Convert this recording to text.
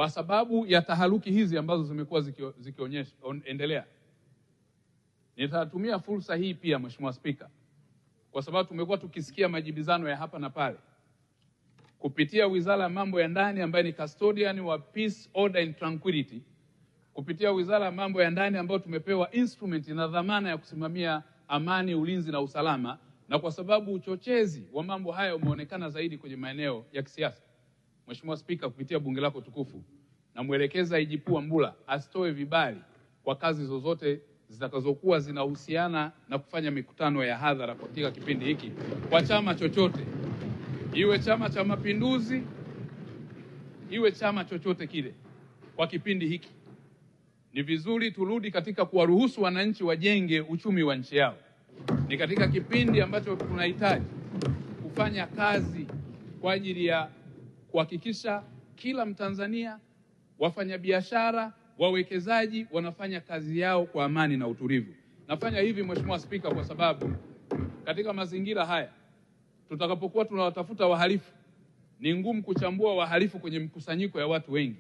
Kwa sababu ya taharuki hizi ambazo zimekuwa endelea, nitatumia fursa hii pia Mheshimiwa Spika, kwa sababu tumekuwa tukisikia majibizano ya hapa na pale kupitia Wizara ya Mambo ya Ndani ambayo ni custodian wa peace, order and tranquility, kupitia Wizara ya Mambo ya Ndani ambayo tumepewa instrument na dhamana ya kusimamia amani, ulinzi na usalama, na kwa sababu uchochezi wa mambo haya umeonekana zaidi kwenye maeneo ya kisiasa, Mheshimiwa Spika, kupitia bunge lako tukufu, na mwelekeza IGP Wambura asitoe vibali kwa kazi zozote zitakazokuwa zinahusiana na kufanya mikutano ya hadhara katika kipindi hiki kwa chama chochote, iwe Chama cha Mapinduzi, iwe chama chochote kile. Kwa kipindi hiki ni vizuri turudi katika kuwaruhusu wananchi wajenge uchumi wa nchi yao. Ni katika kipindi ambacho tunahitaji kufanya kazi kwa ajili ya kuhakikisha kila Mtanzania, wafanyabiashara, wawekezaji wanafanya kazi yao kwa amani na utulivu. Nafanya hivi Mheshimiwa Spika kwa sababu katika mazingira haya tutakapokuwa tunawatafuta wahalifu, ni ngumu kuchambua wahalifu kwenye mkusanyiko ya watu wengi.